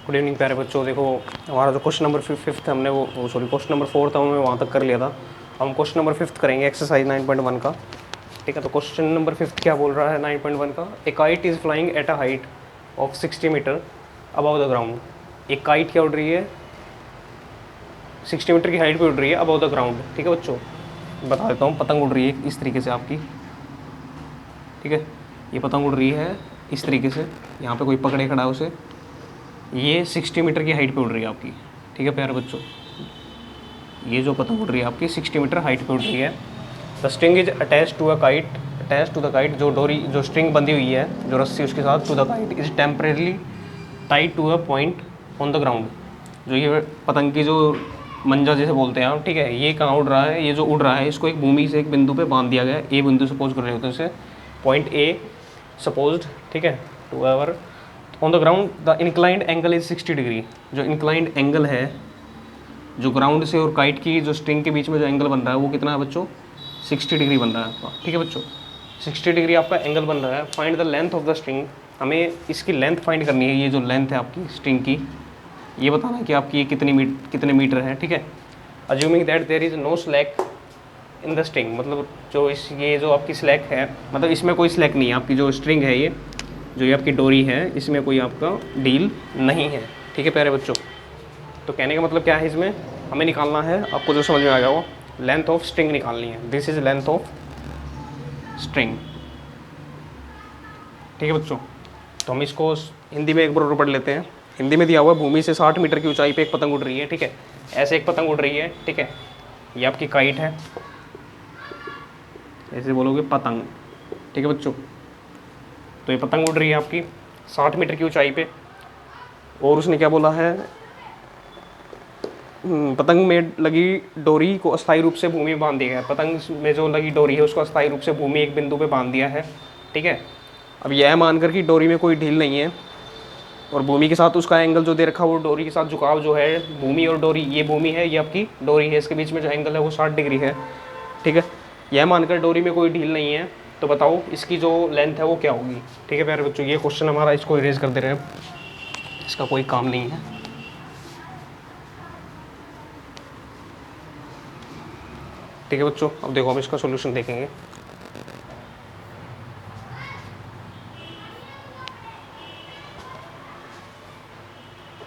Good evening प्यारे बच्चों। देखो हमारा जो क्वेश्चन नंबर फिफ्थ हमने वो सॉरी क्वेश्चन नंबर फोर्थ था हमने वहाँ तक कर लिया था। हम क्वेश्चन नंबर फिफ्थ करेंगे एक्सरसाइज 9.1 का। ठीक है, तो क्वेश्चन नंबर फिफ्थ क्या बोल रहा है 9.1 का। A kite is flying at a height of 60 metre above the ground. एक काइट क्या उड़ रही है, 60 मीटर की हाइट पे उड़ रही है अबव द ग्राउंड। ठीक है बच्चों, बता देता हूँ। पतंग उड़ रही है इस तरीके से आपकी, ठीक है, ये पतंग उड़ रही है इस तरीके से, यहाँ पे कोई पकड़े खड़ा है उसे। ये 60 मीटर की हाइट पे उड़ रही है आपकी। ठीक है प्यारे बच्चों, ये जो पतंग उड़ रही है आपकी 60 मीटर हाइट पे उड़ रही है। The string is attach to a kite, attach to the kite, जो डोरी जो स्ट्रिंग बंधी हुई है, जो रस्सी उसके साथ, to the kite is temporarily tied to a point on the ground. जो ये पतंग की जो मंजा जैसे बोलते हैं आप, ठीक है, ये कहाँ उड़ रहा है, ये जो उड़ रहा है इसको एक भूमि से एक बिंदु पे बांध दिया गया है। ए बिंदु सपोज कर रहे होते हैं इसे, पॉइंट ए सपोज्ड, ठीक है, to our on the ground. The inclined angle is 60 degree. जो इंक्लाइंड एंगल है, जो ग्राउंड से और काइट की जो स्ट्रिंग के बीच में जो एंगल बन रहा है वो कितना है बच्चों, 60 डिग्री बन रहा है आपका। ठीक है बच्चों, 60 डिग्री आपका एंगल बन रहा है। Find the length of the string, हमें इसकी लेंथ फाइंड करनी है। ये जो लेंथ है आपकी स्ट्रिंग की, ये बताना है कि आपकी ये कितने मीटर है। ठीक है, assuming that there is no slack in the string, मतलब जो ये जो आपकी स्लैक है, मतलब इसमें कोई स्लैक नहीं है। आपकी जो स्ट्रिंग है, ये जो ये आपकी डोरी है, इसमें कोई आपका डील नहीं है। ठीक है प्यारे बच्चों, तो कहने का मतलब क्या है, इसमें हमें निकालना है, आपको जो समझ में आ गया वो, लेंथ ऑफ स्ट्रिंग निकालनी है। This is length of string. ठीक है बच्चों, तो हम इसको हिंदी में एक बार और पढ़ लेते हैं। हिंदी में दिया हुआ है, भूमि से 60 मीटर की ऊंचाई पे एक पतंग उड़ रही है। ठीक है, ऐसे एक पतंग उड़ रही है। ठीक है, ये आपकी काइट है, ऐसे बोलोगे पतंग। ठीक है बच्चों, तो ये पतंग उड़ रही है आपकी 60 मीटर की ऊंचाई पे, और उसने क्या बोला है, पतंग में लगी डोरी को अस्थायी रूप से भूमि में बांध दिया गया है। पतंग में जो लगी डोरी है उसको अस्थायी रूप से भूमि एक बिंदु पे बांध दिया है। ठीक है, अब यह मानकर कि डोरी में कोई ढील नहीं है और भूमि के साथ उसका एंगल जो दे रखा है वो डोरी के साथ झुकाव जो है, भूमि और डोरी, ये भूमि है, ये आपकी डोरी है, इसके बीच में जो एंगल है वो 60 डिग्री है। ठीक है, यह मानकर डोरी में कोई ढील नहीं है, तो बताओ इसकी जो लेंथ है वो क्या होगी। ठीक है प्यारे बच्चों, ये क्वेश्चन हमारा, इसको इरेज कर दे रहे हैं, इसका कोई काम नहीं है। ठीक है बच्चों, अब देखो हम इसका सॉल्यूशन देखेंगे।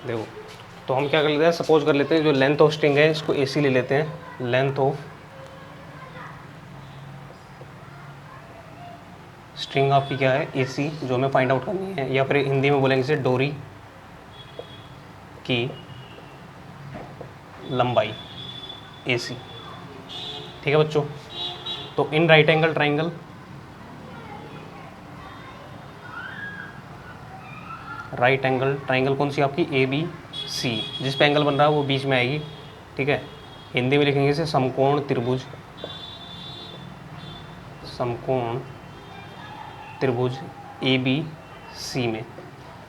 देखो, तो हम क्या कर लेते हैं, सपोज कर लेते हैं जो लेंथ ऑफ स्ट्रिंग है इसको AC ले लेते हैं। लेंथ ऑफ स्ट्रिंग आपकी क्या है, AC, जो हमें फाइंड आउट करनी है, या फिर हिंदी में बोलेंगे इसे डोरी की लंबाई AC। ठीक है बच्चों, तो in right angle triangle, right angle triangle कौन सी आपकी, ABC, जिस पे एंगल बन रहा है वो बीच में आएगी। ठीक है, हिंदी में लिखेंगे इसे समकोण त्रिभुज, समकोण त्रिभुज ABC में।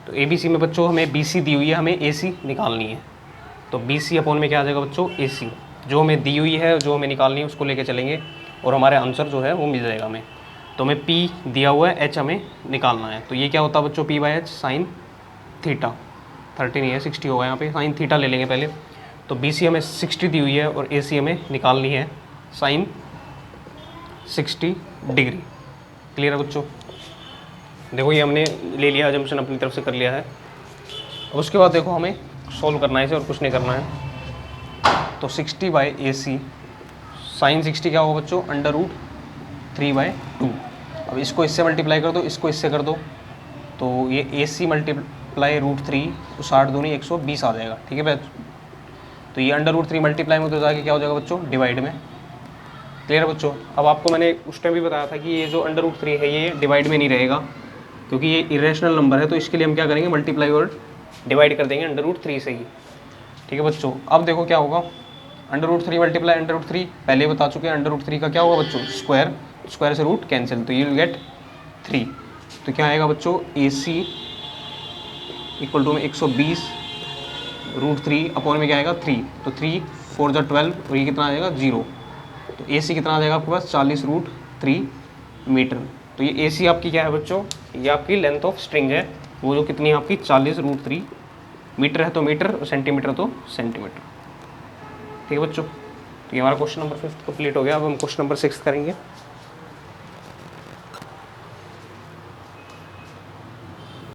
तो ABC में बच्चों हमें BC दी हुई है, हमें AC निकालनी है। तो BC अपॉन में क्या आ जाएगा बच्चों, AC, जो हमें दी हुई है, जो हमें निकालनी है उसको लेके चलेंगे और हमारे आंसर जो है वो मिल जाएगा हमें। तो हमें P दिया हुआ है, H हमें निकालना है। तो ये क्या होता है बच्चों, P/H साइन थीटा, 30 नहीं है 60 होगा यहाँ पे, साइन थीटा ले लेंगे पहले। तो BC हमें 60 दी हुई है और AC हमें निकालनी है साइन 60 डिग्री। क्लियर है बच्चों, देखो ये हमने ले लिया, अजम्पशन अपनी तरफ से कर लिया है। अब उसके बाद देखो हमें सॉल्व करना है इसे और कुछ नहीं करना है। तो 60/AC साइन 60 क्या होगा बच्चों, √3/2। अब इसको इससे मल्टीप्लाई कर दो, इसको इससे कर दो, तो ये AC मल्टीप्लाई √3, 60 दूनी 120 आ जाएगा। ठीक है बच्चों, तो ये √3 मल्टीप्लाई में तो जाके क्या हो जाएगा बच्चों, डिवाइड में। क्लियर है बच्चों, अब आपको मैंने उस टाइम भी बताया था कि ये जो √3 है ये डिवाइड में नहीं रहेगा, क्योंकि ये इरेशनल नंबर है, तो इसके लिए हम क्या करेंगे, मल्टीप्लाई और डिवाइड कर देंगे √3 से ही। ठीक है बच्चों, अब देखो क्या होगा, √3 मल्टीप्लाई √3, पहले बता चुके हैं √3 का क्या होगा बच्चों, स्क्वायर, स्क्वायर से रूट कैंसिल, तो यू विल गेट 3। तो क्या आएगा बच्चों, AC इक्वल टू में 120 √3 अपॉन में क्या आएगा 3, तो 3 4 जा 12 और ये कितना आ जाएगा 0। तो AC कितना आ जाएगा आपके पास, 40 √3 मीटर। तो ये AC आपकी क्या है बच्चों, ये आपकी लेंथ ऑफ स्ट्रिंग है, वो जो कितनी है आपकी 40 √3 मीटर है तो मीटर, सेंटीमीटर तो सेंटीमीटर। ठीक है बच्चों, तो ये हमारा क्वेश्चन नंबर 5 कंप्लीट हो गया। अब हम क्वेश्चन नंबर 6 करेंगे।